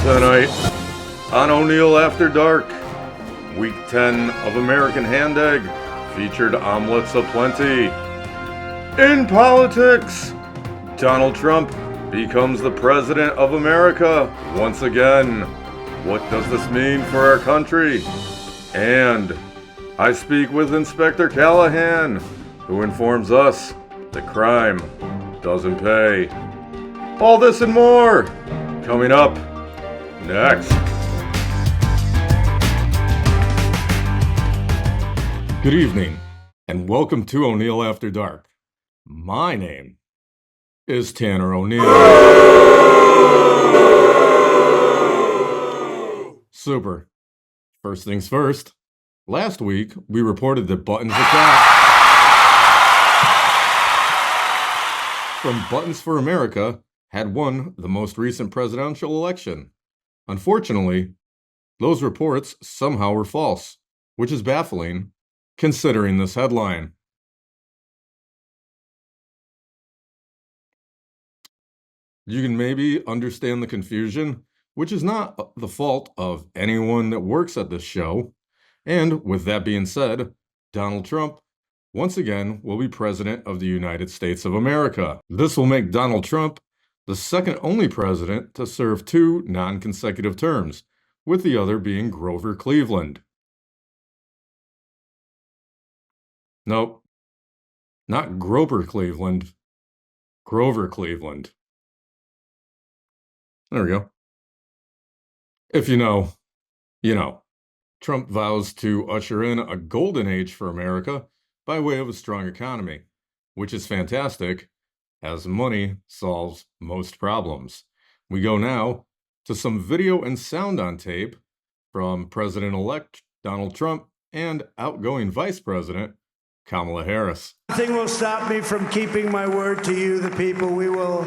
Tonight on ONEIL After Dark, Week 10 of American Hand Egg featured omelets aplenty. In politics, Donald Trump becomes the President of America once again. What does this mean for our country? And I speak with Inspector Callahan, who informs us that crime doesn't pay. All this and more coming up next. Good evening, and welcome to ONEIL After Dark. My name is Tanner O'Neill. Super. First things first. Last week, we reported that Buttons the Cat from Buttons for America had won the most recent presidential election. Unfortunately, those reports somehow were false, which is baffling, considering this headline. You can maybe understand the confusion, which is not the fault of anyone that works at this show. And with that being said, Donald Trump, once again, will be President of the United States of America. This will make Donald Trump the second only president to serve 2 non-consecutive terms, with the other being Grover Cleveland. Nope, not Grover Cleveland, Grover Cleveland. There we go. If you know, you know. Trump vows to usher in a golden age for America by way of a strong economy, which is fantastic, as money solves most problems. We go now to some video and sound on tape from President-elect Donald Trump and outgoing Vice President Kamala Harris. Nothing will stop me from keeping my word to you, the people. We will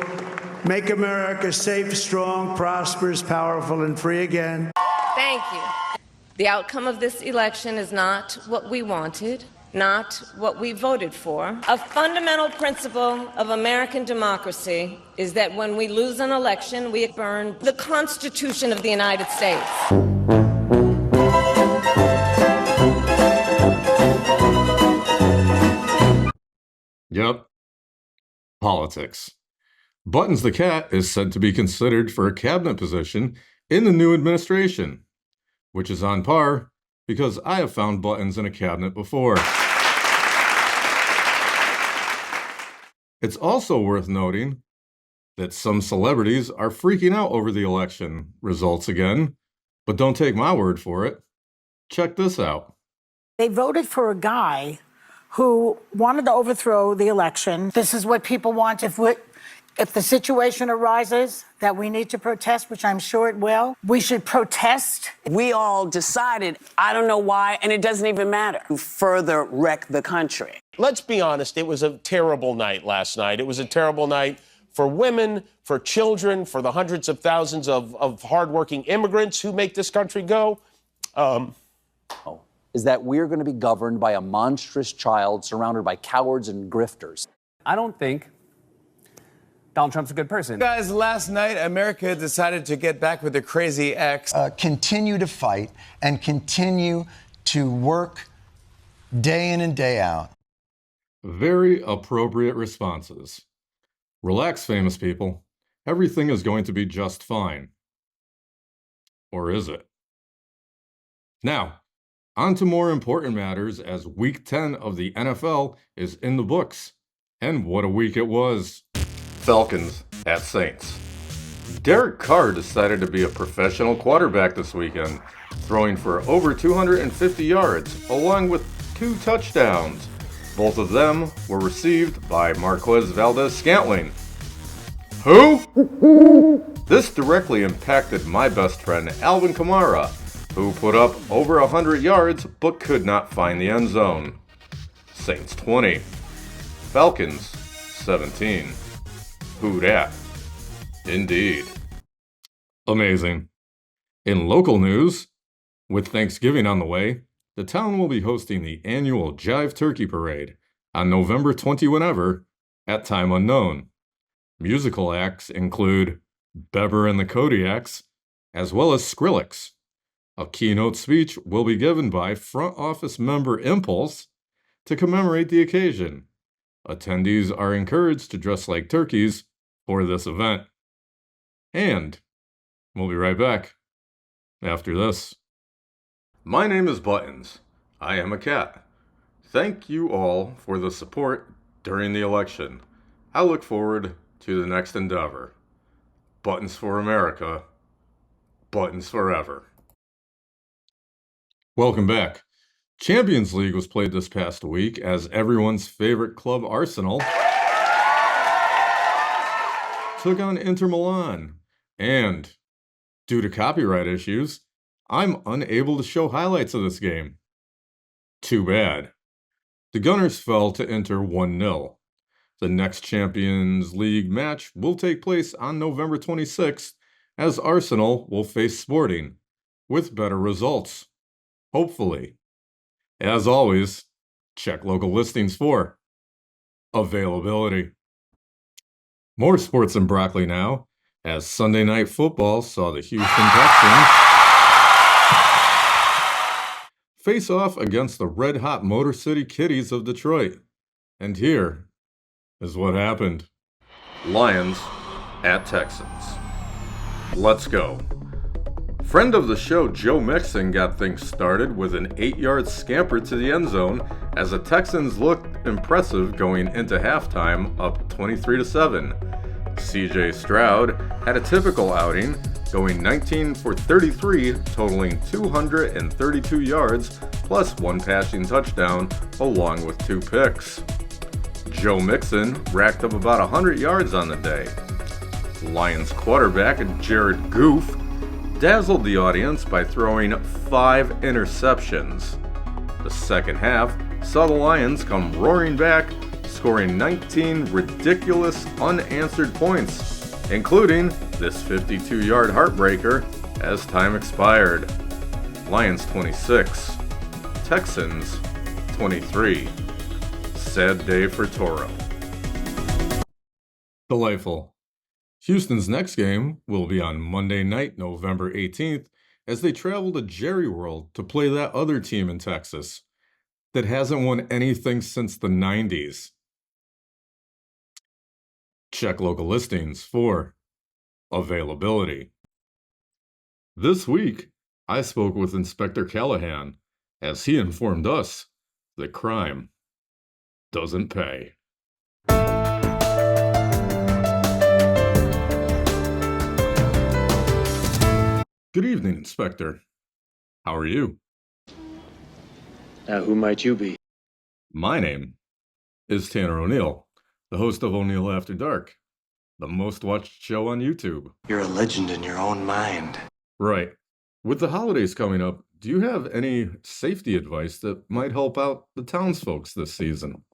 make America safe, strong, prosperous, powerful, and free again. Thank you. The outcome of this election is not what we wanted, not what we voted for. A fundamental principle of American democracy is that when we lose an election, we burn the Constitution of the United States. Yep. Politics. Buttons the Cat is said to be considered for a cabinet position in the new administration, which is on par because I have found Buttons in a cabinet before. It's also worth noting that some celebrities are freaking out over the election results again, but don't take my word for it. Check this out. They voted for a guy who wanted to overthrow the election. This is what people want. If the situation arises that we need to protest, which I'm sure it will, we should protest. We all decided, I don't know why, and it doesn't even matter, to further wreck the country. Let's be honest, it was a terrible night last night. It was a terrible night for women, for children, for the hundreds of thousands of hardworking immigrants who make this country go. Is that we're going to be governed by a monstrous child surrounded by cowards and grifters. I don't think Donald Trump's a good person. Guys, last night, America decided to get back with their crazy ex. Continue to fight and continue to work day in and day out. Very appropriate responses. Relax, famous people. Everything is going to be just fine. Or is it? Now, on to more important matters as Week 10 of the NFL is in the books. And what a week it was. Falcons at Saints. Derek Carr decided to be a professional quarterback this weekend, throwing for over 250 yards, along with 2 touchdowns. Both of them were received by Marquez Valdes-Scantling. Who? This directly impacted my best friend Alvin Kamara, who put up over 100 yards but could not find the end zone. Saints 20. Falcons 17. Who dat? Indeed. Amazing. In local news, with Thanksgiving on the way, the town will be hosting the annual Jive Turkey Parade on November 20 whenever, at time unknown. Musical acts include Beber and the Kodiaks as well as Skrillex. A keynote speech will be given by front office member Impulse to commemorate the occasion. Attendees are encouraged to dress like turkeys for this event. And we'll be right back after this. My name is Buttons. I am a cat. Thank you all for the support during the election. I look forward to the next endeavor. Buttons for America. Buttons forever. Welcome back. Champions League was played this past week as everyone's favorite club, Arsenal, took on Inter Milan. And due to copyright issues, I'm unable to show highlights of this game. Too bad. The Gunners fell to Inter 1-0. The next Champions League match will take place on November 26th as Arsenal will face Sporting with better results. Hopefully. As always, check local listings for availability. More sports and broccoli now, as Sunday Night Football saw the Houston Texans face off against the red-hot Motor City Kitties of Detroit. And here is what happened. Lions at Texans. Let's go. Friend of the show Joe Mixon got things started with an 8-yard scamper to the end zone as the Texans looked impressive going into halftime, up 23-7. CJ Stroud had a typical outing, going 19 for 33, totaling 232 yards, plus one passing touchdown, along with 2 picks. Joe Mixon racked up about 100 yards on the day. Lions quarterback Jared Goff dazzled the audience by throwing 5 interceptions. The second half saw the Lions come roaring back, scoring 19 ridiculous unanswered points, including this 52-yard heartbreaker as time expired. Lions 26, Texans 23. Sad day for Toro. Delightful. Houston's next game will be on Monday night, November 18th, as they travel to Jerry World to play that other team in Texas that hasn't won anything since the 90s. Check local listings for availability. This week, I spoke with Inspector Callahan as he informed us that crime doesn't pay. Good evening, Inspector. How are you? Now, who might you be? My name is Tanner O'Neill, the host of ONEIL After Dark, the most watched show on YouTube. You're a legend in your own mind. Right. With the holidays coming up, do you have any safety advice that might help out the townsfolk this season?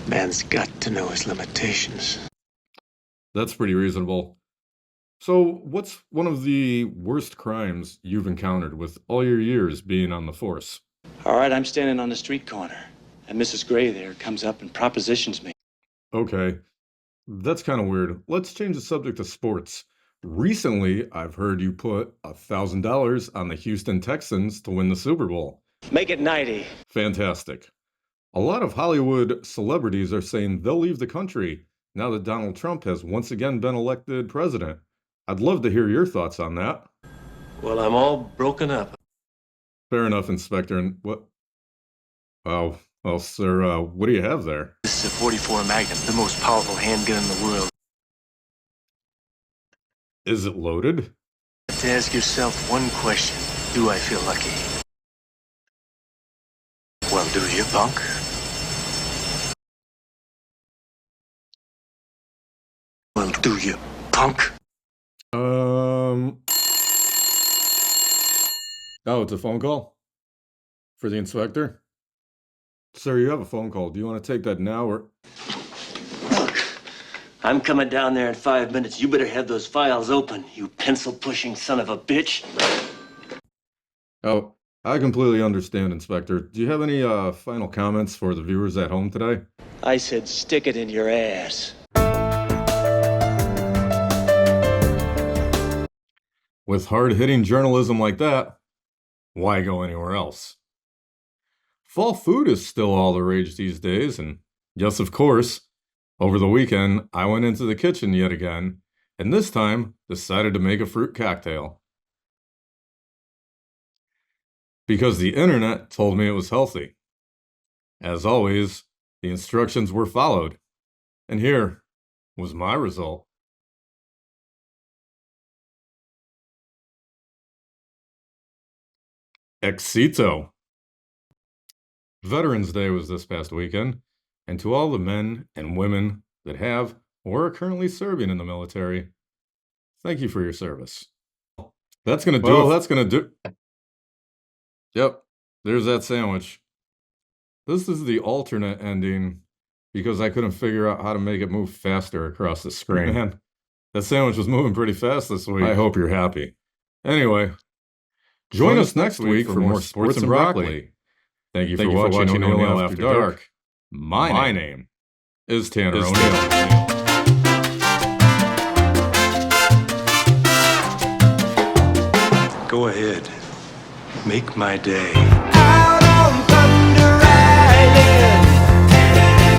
Man's got to know his limitations. That's pretty reasonable. So, what's one of the worst crimes you've encountered with all your years being on the force? All right, I'm standing on the street corner, and Mrs. Gray there comes up and propositions me. Okay, that's kind of weird. Let's change the subject to sports. Recently, I've heard you put $1,000 on the Houston Texans to win the Super Bowl. Make it 90. Fantastic. A lot of Hollywood celebrities are saying they'll leave the country now that Donald Trump has once again been elected president. I'd love to hear your thoughts on that. Well, I'm all broken up. Fair enough, Inspector. And what? Oh, well, sir, what do you have there? This is a 44 Magnum, the most powerful handgun in the world. Is it loaded? To ask yourself one question, do I feel lucky? Well, do you, punk? Well, do you, punk? Oh, it's a phone call? For the inspector? Sir, you have a phone call. Do you want to take that now or? Look, I'm coming down there in 5 minutes. You better have those files open, you pencil-pushing son of a bitch. Oh, I completely understand, Inspector. Do you have any final comments for the viewers at home today? I said stick it in your ass. With hard-hitting journalism like that, why go anywhere else? Fall food is still all the rage these days, and yes, of course, over the weekend, I went into the kitchen yet again, and this time decided to make a fruit cocktail. Because the internet told me it was healthy. As always, the instructions were followed, and here was my result. Éxito. Veterans Day was this past weekend, and to all the men and women that have or are currently serving in the military, thank you for your service. That's gonna do. Yep, there's that sandwich. This is the alternate ending because I couldn't figure out how to make it move faster across the screen. Man, that sandwich was moving pretty fast this week. I hope you're happy. Anyway, join us next week for more Sports and Broccoli. Thank you for watching ONEIL After Dark. My name is Tanner O'Neill. Go ahead. Make my day.